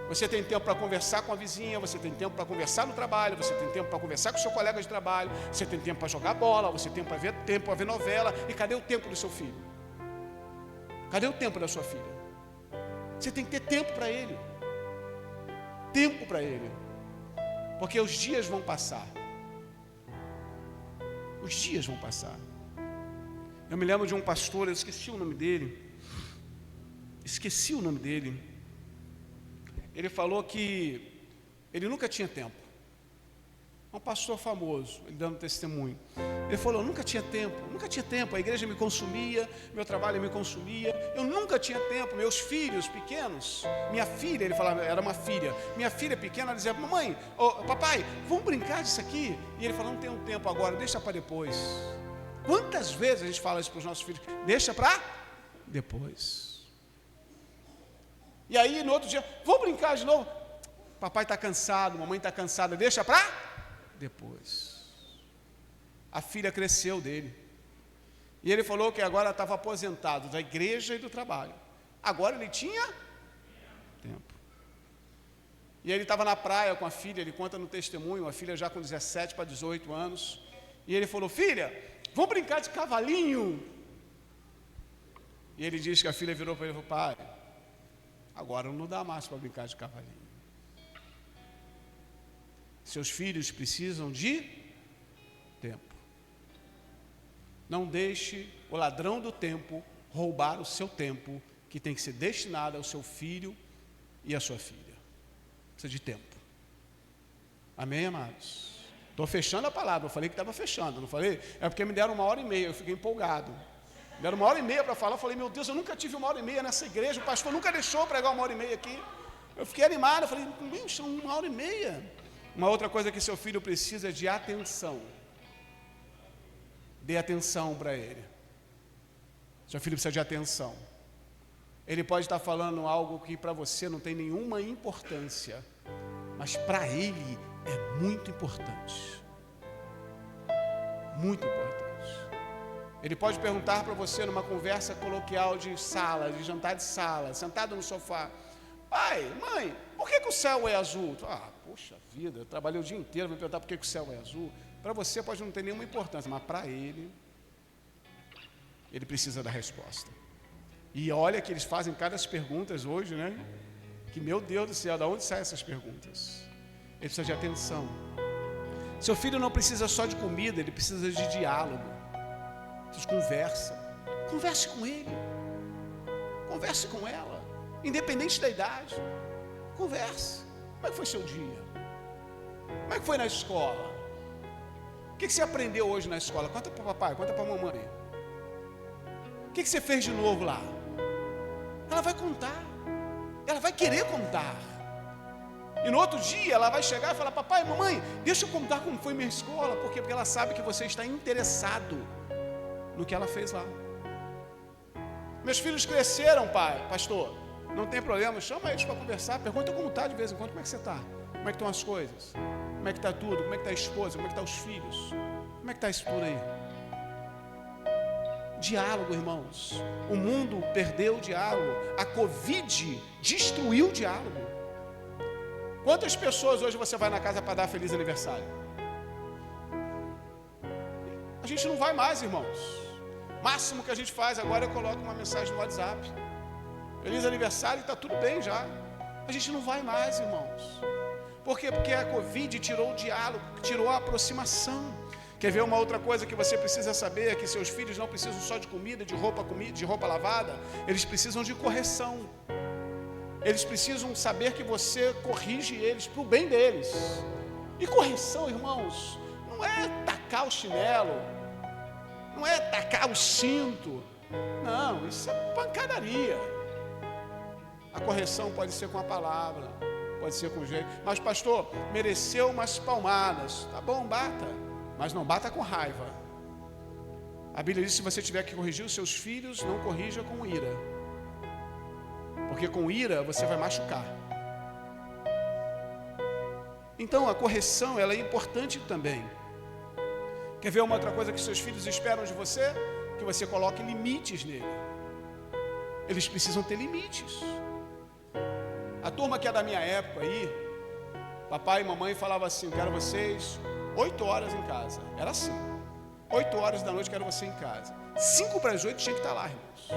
Você tem tempo para conversar com a vizinha, você tem tempo para conversar no trabalho, você tem tempo para conversar com o seu colega de trabalho, você tem tempo para jogar bola, você tem tempo para ver novela. E cadê o tempo do seu filho? Cadê o tempo da sua filha? Você tem que ter tempo para ele. Tempo para ele. Porque os dias vão passar. Os dias vão passar. Eu me lembro de um pastor, eu esqueci o nome dele. Ele falou que ele nunca tinha tempo. Um pastor famoso, ele dando testemunho. Ele falou, eu nunca tinha tempo, a igreja me consumia, meu trabalho me consumia, eu nunca tinha tempo, meus filhos pequenos, minha filha, ele falava, era uma filha, minha filha pequena, ela dizia, mamãe, papai, vamos brincar disso aqui? E ele falou, não tenho tempo agora, deixa para depois. Quantas vezes a gente fala isso para os nossos filhos? Deixa para depois. E aí no outro dia, vamos brincar de novo? Papai está cansado, mamãe está cansada, deixa para depois. A filha cresceu dele. E ele falou que agora estava aposentado da igreja e do trabalho. Agora ele tinha tempo. E ele estava na praia com a filha, ele conta no testemunho, a filha já com 17 para 18 anos. E ele falou, filha, vamos brincar de cavalinho. E ele diz que a filha virou para ele e falou, pai, agora não dá mais para brincar de cavalinho. Seus filhos precisam de tempo. Não deixe o ladrão do tempo roubar o seu tempo, que tem que ser destinado ao seu filho e à sua filha. Precisa de tempo. Amém, amados? Estou fechando a palavra, eu falei que estava fechando, não falei? É porque me deram 1h30, eu fiquei empolgado. Me deram 1h30 para falar, eu falei, meu Deus, eu nunca tive 1h30 nessa igreja, o pastor nunca deixou eu pregar 1h30 aqui. Eu fiquei animado, eu falei, são 1h30. Uma outra coisa que seu filho precisa é de atenção. Dê atenção para ele. Seu filho precisa de atenção. Ele pode estar falando algo que para você não tem nenhuma importância, mas para ele é muito importante. Muito importante. Ele pode perguntar para você numa conversa coloquial de sala, de jantar de sala, sentado no sofá, pai, mãe, por que o céu é azul? Poxa vida, eu trabalhei o dia inteiro, vou perguntar por que o céu é azul. Para você pode não ter nenhuma importância, mas para ele precisa da resposta. E olha que eles fazem cada perguntas hoje, né? Que meu Deus do céu, de onde saem essas perguntas? Ele precisa de atenção. Seu filho não precisa só de comida, ele precisa de diálogo. Precisa de conversa. Converse com ele. Converse com ela. Independente da idade. Converse. Como é que foi seu dia? Como é que foi na escola? O que você aprendeu hoje na escola? Conta para o papai, conta para a mamãe. O que você fez de novo lá? Ela vai contar. Ela vai querer contar. E no outro dia ela vai chegar e falar: papai, mamãe, deixa eu contar como foi minha escola. Por quê? Porque ela sabe que você está interessado no que ela fez lá. Meus filhos cresceram, pai, pastor. Não tem problema, chama eles para conversar. Pergunta como está de vez em quando. Como é que você está? Como é que estão as coisas? Como é que está tudo? Como é que está a esposa? Como é que estão os filhos? Como é que está isso tudo aí? Diálogo, irmãos. O mundo perdeu o diálogo. A Covid destruiu o diálogo. Quantas pessoas hoje você vai na casa para dar feliz aniversário? A gente não vai mais, irmãos. O máximo que a gente faz agora é colocar uma mensagem no WhatsApp: feliz aniversário, e está tudo bem já. A gente não vai mais, irmãos. Por quê? Porque a Covid tirou o diálogo, tirou a aproximação. Quer ver uma outra coisa que você precisa saber? É que seus filhos não precisam só de comida, de roupa lavada. Eles precisam de correção. Eles precisam saber que você corrige eles para o bem deles. E correção, irmãos, não é tacar o chinelo, não é tacar o cinto. Não, isso é pancadaria. A correção pode ser com a palavra, pode ser com o jeito. Mas pastor, mereceu umas palmadas. Tá bom, bata, mas não bata com raiva. A Bíblia diz: se você tiver que corrigir os seus filhos, não corrija com ira, porque com ira você vai machucar. Então a correção, ela é importante também. Quer ver uma outra coisa que seus filhos esperam de você? Que você coloque limites nele. Eles precisam ter limites. A turma que é da minha época aí, papai e mamãe falavam assim: quero vocês 8 horas em casa. Era assim: 8 horas da noite quero você em casa. 5 para as 8 tinha que estar lá, irmãos.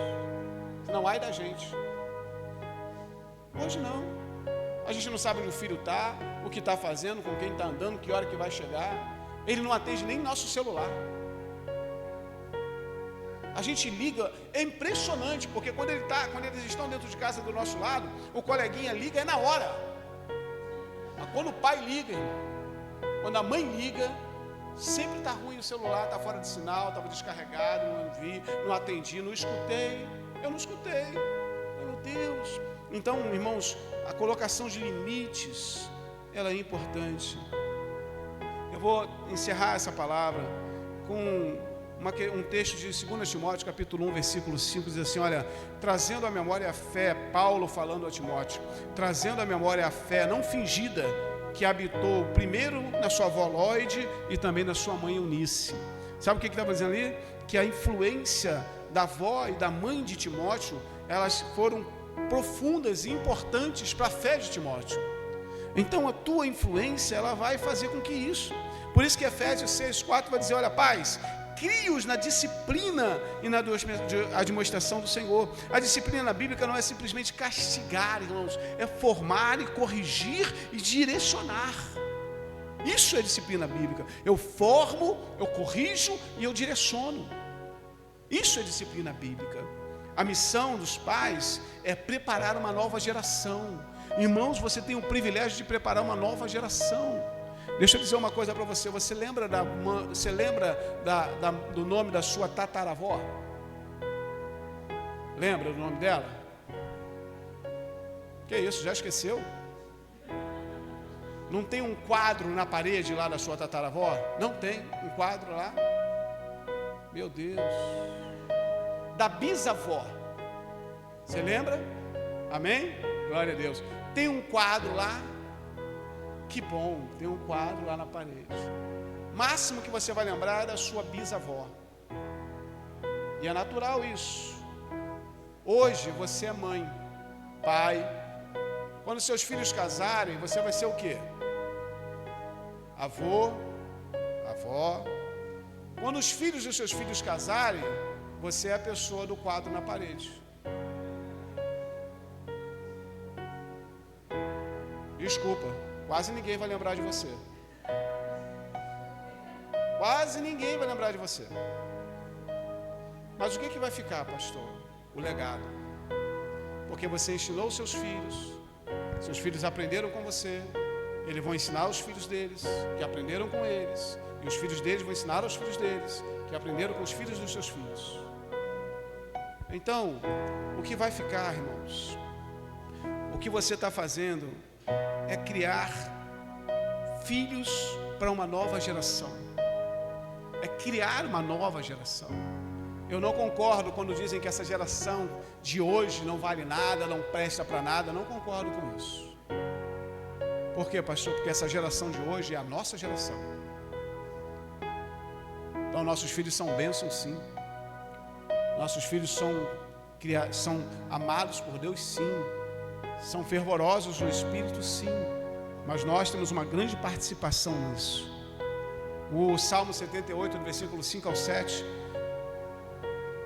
Senão ai da gente. Hoje não. A gente não sabe onde o filho está, o que está fazendo, com quem está andando, que hora que vai chegar. Ele não atende nem nosso celular. A gente liga, é impressionante, porque quando eles estão dentro de casa do nosso lado, o coleguinha liga, é na hora. Mas quando o pai liga, quando a mãe liga, sempre está ruim o celular, está fora de sinal, estava descarregado, não vi, não atendi, não escutei. Eu não escutei. Meu Deus. Então, irmãos, a colocação de limites, ela é importante. Eu vou encerrar essa palavra com um texto de 2 Timóteo, capítulo 1, versículo 5, diz assim: olha, trazendo à memória a fé, Paulo falando a Timóteo, trazendo à memória a fé não fingida, que habitou primeiro na sua avó Lóide e também na sua mãe Eunice. Sabe o que estava dizendo ali? Que a influência da avó e da mãe de Timóteo, elas foram profundas e importantes para a fé de Timóteo. Então a tua influência, ela vai fazer com que isso. Por isso que Efésios 6,4 vai dizer: olha, pais, crie-os na disciplina e na admoestação do Senhor. A disciplina bíblica não é simplesmente castigar, irmãos, é formar e corrigir e direcionar. Isso é disciplina bíblica. Eu formo, eu corrijo e eu direciono. Isso é disciplina bíblica. A missão dos pais é preparar uma nova geração. Irmãos, você tem o privilégio de preparar uma nova geração. Deixa eu dizer uma coisa para você. Você lembra do nome da sua tataravó? Lembra do nome dela? Que isso, já esqueceu? Não tem um quadro na parede lá da sua tataravó? Não tem um quadro lá? Meu Deus. Da bisavó, você lembra? Amém? Glória a Deus. Tem um quadro lá. Que bom, tem um quadro lá na parede. Máximo que você vai lembrar é da sua bisavó. E é natural isso. Hoje você é mãe, pai. Quando seus filhos casarem, você vai ser o quê? Avô, avó. Quando os filhos dos seus filhos casarem, você é a pessoa do quadro na parede. Desculpa, quase ninguém vai lembrar de você. Quase ninguém vai lembrar de você. Mas o que vai ficar, pastor? O legado. Porque você ensinou seus filhos aprenderam com você, eles vão ensinar os filhos deles, que aprenderam com eles, E os filhos deles vão ensinar aos filhos deles, que aprenderam com os filhos dos seus filhos. Então, o que vai ficar, irmãos? O que você está fazendo é criar filhos para uma nova geração. É criar uma nova geração. Eu não concordo quando dizem que essa geração de hoje não vale nada, não presta para nada. Não concordo com isso. Por quê, pastor? Porque essa geração de hoje é a nossa geração. Então, nossos filhos são bênçãos, sim. Nossos filhos são amados por Deus, sim. São fervorosos no Espírito, sim. Mas nós temos uma grande participação nisso. O Salmo 78, do versículo 5 ao 7,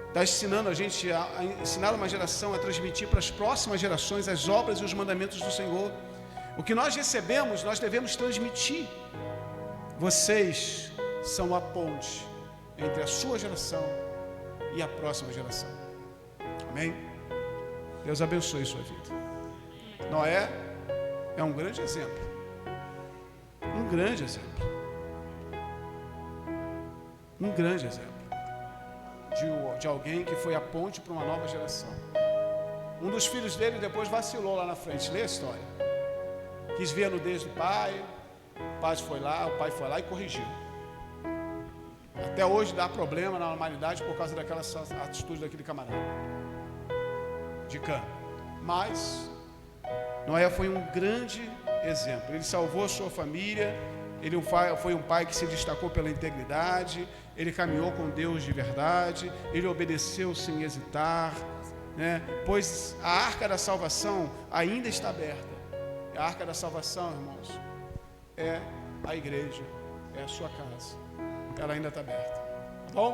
está ensinando a gente, a ensinar uma geração a transmitir para as próximas gerações as obras e os mandamentos do Senhor. O que nós recebemos, nós devemos transmitir. Vocês são a ponte entre a sua geração e a próxima geração. Amém? Deus abençoe sua vida. Noé é um grande exemplo. Um grande exemplo. Um grande exemplo de alguém que foi a ponte para uma nova geração. Um dos filhos dele depois vacilou lá na frente. Lê a história. Quis ver a nudez do pai. O pai foi lá e corrigiu. Até hoje dá problema na humanidade por causa daquela atitude daquele camarada de Cã. Mas Noé foi um grande exemplo. Ele salvou a sua família. Ele foi um pai que se destacou pela integridade. Ele caminhou com Deus de verdade. Ele obedeceu sem hesitar, né? Pois a arca da salvação ainda está aberta. A arca da salvação, irmãos, é a igreja, é a sua casa. Ela ainda está aberta. Tá bom?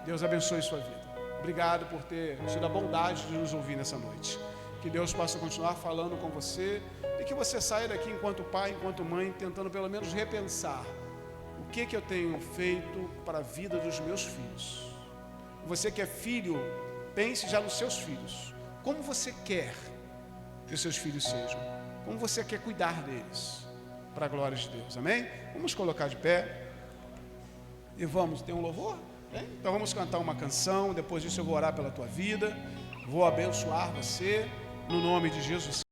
Deus abençoe sua vida. Obrigado por ter tido a bondade de nos ouvir nessa noite. Que Deus possa continuar falando com você e que você saia daqui enquanto pai, enquanto mãe, tentando pelo menos repensar o que eu tenho feito para a vida dos meus filhos. Você que é filho, pense já nos seus filhos. Como você quer que os seus filhos sejam? Como você quer cuidar deles? Para a glória de Deus, amém? Vamos colocar de pé. E vamos, tem um louvor? Tem? Então vamos cantar uma canção. Depois disso eu vou orar pela tua vida. Vou abençoar você no nome de Jesus.